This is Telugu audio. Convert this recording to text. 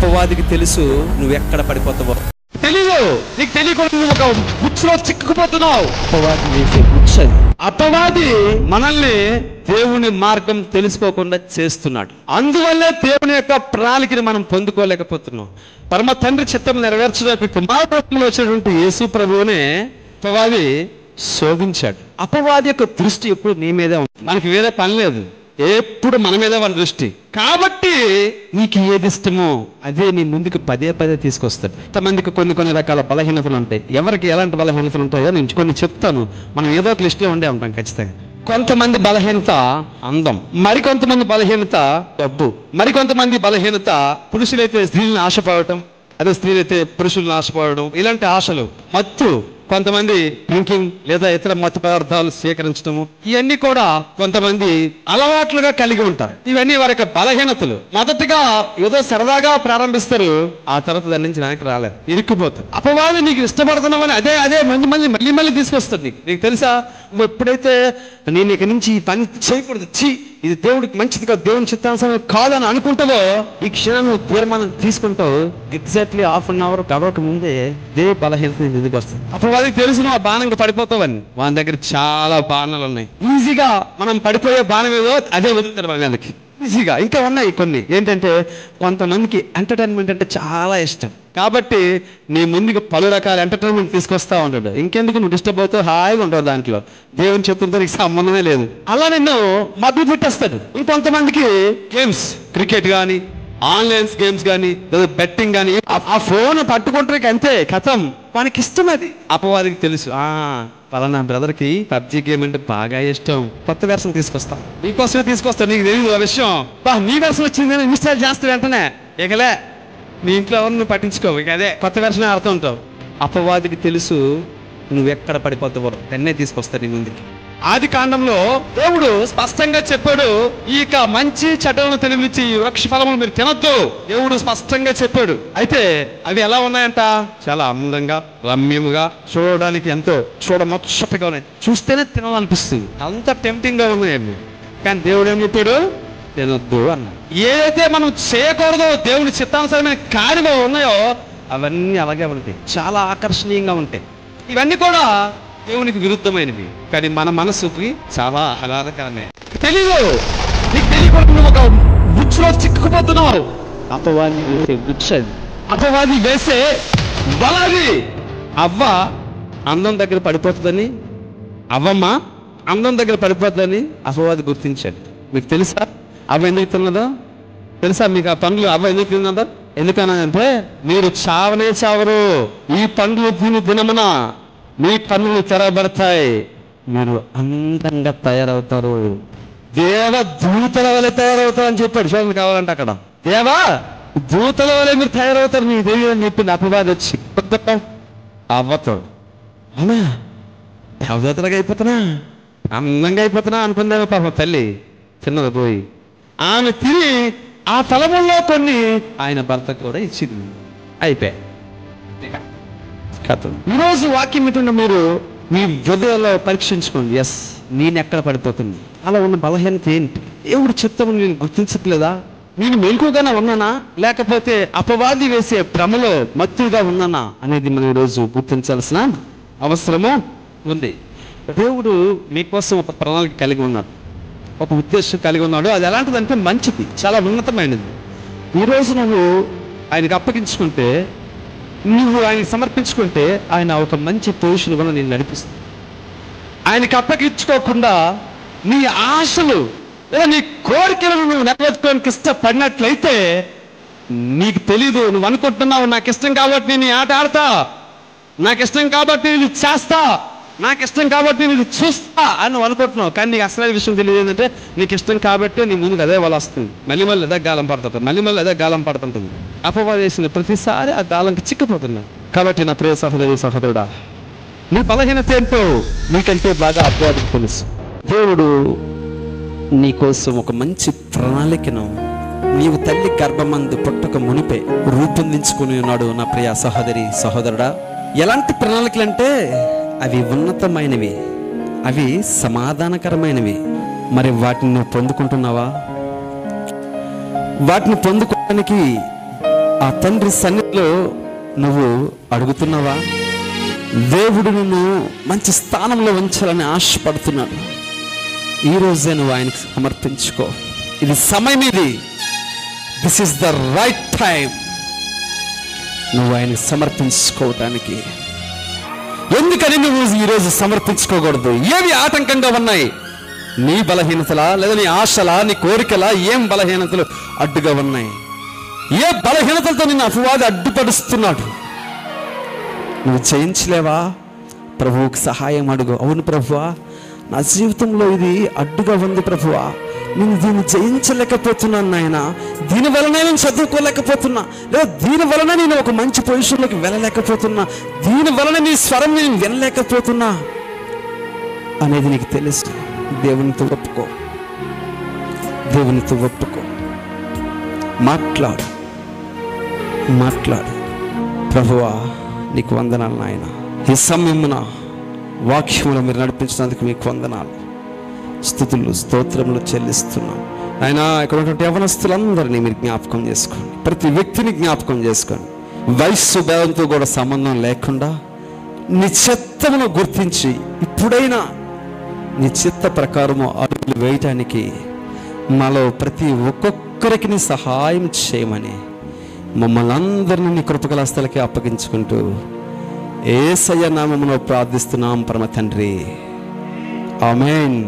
అపవాదికి తెలుసు నువ్వెక్కడ పడిపోతావో. తెలీదు, నీకు తెలియకుండా నువ్వు ఒక బుక్స్లో చిక్కుకుపోతున్నావు. అపవాది వేసే బుక్స్ అది. అపవాది మనల్ని దేవుని మార్గం తెలుసుకోకుండా చేస్తున్నాడు. అందువల్లే దేవుని యొక్క ప్రణాళికని మనం పొందుకోలేకపోతున్నాం. పరమ తండ్రి చిత్తం నెరవేర్చడానికి కుమారత్వంలో వచ్చినటువంటి యేసు ప్రభువునే అపవాది శోధించాడు. అపవాది యొక్క దృష్టి ఎప్పుడు నీ మీదే ఉంది, మనకి వేరే పని లేదు, ఎప్పుడు మన మీద వాళ్ళ దృష్టి. కాబట్టి నీకు ఏది ఇష్టమో అదే నీ ముందుకు పదే పదే తీసుకొస్తాడు. కొంతమందికి కొన్ని రకాల బలహీనతలు ఉంటాయి. ఎవరికి ఎలాంటి బలహీనతలు ఉంటాయో నేను కొన్ని చెప్తాను. మనం ఏదో ఒక లిస్ట్లో ఉండే ఉంటాం ఖచ్చితంగా. కొంతమంది బలహీనత అందం, మరికొంతమంది బలహీనత డబ్బు, మరికొంతమంది బలహీనత పురుషులైతే స్త్రీలను ఆశపడటం, అదే స్త్రీలైతే పురుషులను ఆశపడడం, ఇలాంటి ఆశలు. మత్తు, కొంతమంది డ్రింకింగ్ లేదా ఇతర మత్తు పదార్థాలు స్వీకరించడము, ఇవన్నీ కూడా కొంతమంది అలవాట్లుగా కలిగి ఉంటారు. ఇవన్నీ వారి యొక్క బలహీనతలు. మొదటిగా ఏదో సరదాగా ప్రారంభిస్తారు, ఆ తర్వాత దాని నుంచి వెనక్కి రాలేరు, ఇరుక్కుపోతారు. అపవాది నీకు ఇష్టపడుతున్నామని అదే మళ్ళీ తీసుకొస్తుంది. నీకు తెలుసా, నువ్వు ఎప్పుడైతే నేను ఇక నుంచి ఈ పని చేయకూడదు, ఇది దేవుడికి మంచిది కాదు, దేవుని చిత్తానుసారం కాదని అనుకుంటావో, ఈ క్షణం నువ్వు తీర్మానం తీసుకుంటావు. ఎగ్జాక్ట్లీ హాఫ్ అన్ అవర్ గడవక ముందే దే బలహీనత ఎందుకు వస్తుంది. అపవాదికి తెలుసు నువ్వు ఆ బాణంగా పడిపోతావని. వాని దగ్గర చాలా బాణాలు ఉన్నాయి. ఈజీగా మనం పడిపోయే బాణం ఏదో అదే వదులుతారు మన మీదకి ఈజీగా. ఇంకా ఉన్నాయి కొన్ని. ఏంటంటే కొంతమందికి ఎంటర్టైన్మెంట్ అంటే చాలా ఇష్టం, కాబట్టి నీ ముందుకు పలు రకాల ఎంటర్టైన్మెంట్ తీసుకొస్తా ఉంటాడు. ఇంకెందుకు నువ్వు డిస్టర్బ్ అవుతావు, హాయిగా ఉంటావు దాంట్లో, దేవుని చెప్తుంటే నీకు సంబంధమే లేదు. అలా నిన్ను మబ్బు పెట్టేస్తాడు. ఇంకొంతమందికి గేమ్స్, క్రికెట్ కానీ, ఆన్లైన్ గేమ్స్ కానీ, బెట్టింగ్ కానీ, ఆ ఫోన్ పట్టుకుంటానికి అంతే కథం, వానికి ఇష్టం అది. అపవాదికి తెలుసు, పలానా బ్రదర్కి పబ్జీ గేమ్ అంటే బాగా ఇష్టం, కొత్త వెర్షన్ తీసుకొస్తాం, నీకోసమే తీసుకొస్తాను, నీకు తెలియదు ఆ విషయం. నీ వెర్షన్ వచ్చిందని ఇన్స్టాల్ చేస్తావు వెంటనే, ఇకలే నీ ఇంట్లో ఎవరు నువ్వు పట్టించుకోవు, ఇక అదే కొత్త వెర్షన్ ఆడుతూ ఉంటావు. అపవాదికి తెలుసు నువ్వెక్కడ పడిపోతావో, దాన్నే తీసుకొస్తాడు నీ ముందుకి. ఆది కాండంలో దేవుడు స్పష్టంగా చెప్పాడు, ఇక మంచి చెడ్డలను తెలివిచ్చి ఈ వృక్ష ఫలములు మీరు తినొద్దు, దేవుడు స్పష్టంగా చెప్పాడు. అయితే అవి ఎలా ఉన్నాయంట, చాలా అందంగా రమ్యముగా, చూడడానికి ఎంతో చూడముచ్చటగా ఉన్నాయి, చూస్తేనే తినాలనిపిస్తుంది, అంత టెంప్టింగ్ గా ఉన్నాయండి. కానీ దేవుడు ఏం చెప్పాడు, తినొద్దు అన్న. ఏదైతే మనం చేయకూడదో దేవుని చిత్తానుసారమైన కార్యాలు ఉన్నాయో అవన్నీ అలాగే ఉంటాయి, చాలా ఆకర్షణీయంగా ఉంటాయి. ఇవన్నీ కూడా దేవునికి విరుద్ధమైనవి, కానీ మన మనసుకి చాలా ఆహ్లాదకరమే. తెలీదు, నీకు తెలియకుండా నువ్వు ఒక బుక్స్లో చిక్కుకుపోతున్నావు. అపవాది వేసే బుక్స్ అది. అపవాది వేసే బలాది. అవ్వ అందం దగ్గర పడిపోతుందని, అవ్వమ్మ అందం దగ్గర పడిపోతుందని అపవాది గుర్తించాడు. మీకు తెలుసా అవ్వ ఎందుకు తిన్నదో? తెలుసా మీకు ఆ పండ్లు అవ్వ ఎందుకు తిన్నదో? ఎందుకనంటే మీరు చావనే చావరు, ఈ పండ్లు తిని దినమున మీ కన్నులు తెరబడతాయి, మీరు అందంగా తయారవుతారు, దేవ దూతల వలె తయారవుతారు అని చెప్పాడు. చూడండి కావాలంటే అక్కడ దేవ దూతల వలె మీరు తయారవుతారు, మీకు తెలియదు అని చెప్పింది అపవాది వచ్చి. అవ్వతో అవునా దేవదూతలుగా అయిపోతున్నా, అందంగా అయిపోతున్నా అనుకుందేమో పాపం తల్లి, చిన్నది పోయి ఆమె తిని ఆ ఫలముల్లో కొన్ని ఆయన భర్త కూడా ఇచ్చింది. అయిపోయాయి. ఈరోజు వాక్యం ఏంటంటే మీరు మీ హృదయంలో పరీక్షించుకోండి. ఎస్, నేను ఎక్కడ పడిపోతుంది, అలా ఉన్న బలహీనత ఏంటి, దేవుడు చిత్తము నేను గుర్తించట్లేదా, నేను మెలకుగానే ఉన్నానా, లేకపోతే అపవాది వేసే భ్రమలో మత్తుగా ఉన్నానా అనేది మనం ఈరోజు గుర్తించాల్సిన అవసరము ఉంది. దేవుడు మీకోసం ఒక ప్రణాళిక కలిగి ఉన్నాడు, ఒక ఉద్దేశం కలిగి ఉన్నాడు. అది ఎలాంటిదంటే మంచిది, చాలా ఉన్నతమైనది. ఈరోజు నువ్వు ఆయనకు అప్పగించుకుంటే, నువ్వు ఆయనకి సమర్పించుకుంటే ఆయన ఒక మంచి పొజిషన్ కూడా నేను నడిపిస్తాను. ఆయనకి అప్పగించుకోకుండా నీ ఆశలు లేదా నీ కోరికలను నువ్వు నెరవేర్చుకోవడానికి ఇష్టపడినట్లయితే నీకు తెలీదు, నువ్వు అనుకుంటున్నావు నాకు ఇష్టం కాబట్టి నేను ఈ ఆట ఆడతా, నాకు ఇష్టం కాబట్టి నేను చేస్తా, నాకు ఇష్టం కాబట్టి నేను చూస్తా అని నువ్వు అనుకుంటున్నావు. కానీ నీకు అసలు విషయం తెలియదు ఏంటంటే నీకు ఇష్టం కాబట్టి నీ ముందుకు అదే వాళ్ళు వస్తుంది, మళ్ళీ అదే గాలం పడుతుంది, మళ్ళీ అదే గాలం పడుతుంటుంది. అపవాదం వేసిన ప్రతిసారి ఆ గాలంకి చిక్కిపోతున్నావు. కాబట్టి నా ప్రియ సహోదరి సహోదరుడా, నీ బలహీనత ఏంటో నీకంటే బాగా అపవాదికి తెలుసు. దేవుడు నీకోసం ఒక మంచి ప్రణాళికను నీవు తల్లి గర్భమందు పుట్టక మునిపే రూపొందించుకుని ఉన్నాడు. నా ప్రియ సహోదరి సహోదరుడా, ఎలాంటి ప్రణాళికలు అంటే అవి ఉన్నతమైనవి, అవి సమాధానకరమైనవి. మరి వాటిని నువ్వు పొందుకుంటున్నావా? వాటిని పొందుకోవడానికి ఆ తండ్రి సన్నిధిలో నువ్వు అడుగుతున్నావా? దేవుడు నిన్ను మంచి స్థానంలో ఉంచాలని ఆశపడుతున్నాడు. ఈరోజే నువ్వు ఆయనకు సమర్పించుకో. ఇది సమయం, ఇది this is the right time నువ్వు ఆయనకు సమర్పించుకోవటానికి. ఎందుకని నువ్వు ఈరోజు సమర్పించుకోకూడదు? ఏవి ఆటంకంగా ఉన్నాయి? నీ బలహీనతలా, లేదా నీ ఆశలా, నీ కోరికలా? ఏం బలహీనతలు అడ్డుగా ఉన్నాయి? ఏ బలహీనతలతో నిన్ను అపవాది అడ్డుపడుస్తున్నాడు? నువ్వు జయించలేవా? ప్రభువుకి సహాయం అడుగు. అవును ప్రభువా, నా జీవితంలో ఇది అడ్డుగా ఉంది ప్రభువా, నేను దీన్ని జయించలేకపోతున్నాను నాయన, దీనివలన నేను చదువుకోలేకపోతున్నా, లేదా దీనివలన నేను ఒక మంచి పొజిషన్లోకి వెళ్ళలేకపోతున్నా, దీనివలన నీ స్వరం నేను వినలేకపోతున్నా అనేది నీకు తెలుసు. దేవునితో ఒప్పుకో, దేవునితో ఒప్పుకో. మాట్లాడు. ప్రభువా నీకు వందనాలు నాయన. ఈ సమయమున వాక్యములో మీరు నడిపించినందుకు మీకు వందనాలు, స్తుతులు, స్తోత్రములు చెల్లిస్తున్నాం ఆయన. ఇక్కడ ఉన్నటువంటి యవనస్తులందరినీ మీరు జ్ఞాపకం చేసుకోండి. ప్రతి వ్యక్తిని జ్ఞాపకం చేసుకోండి. వయస్సు భేదంతో కూడా సంబంధం లేకుండా నీ చిత్తమును గుర్తించి ఇప్పుడైనా నీ చిత్త ప్రకారము అడుగులు వేయటానికి మాలో ప్రతి ఒక్కొక్కరికి నీ సహాయం చేయమని మమ్మల్ని అందరినీ నీ కృపగల హస్తాలకి అప్పగించుకుంటూ యేసయ్య నామములో ప్రార్థిస్తున్నాం పరమ తండ్రి. ఆమేన్.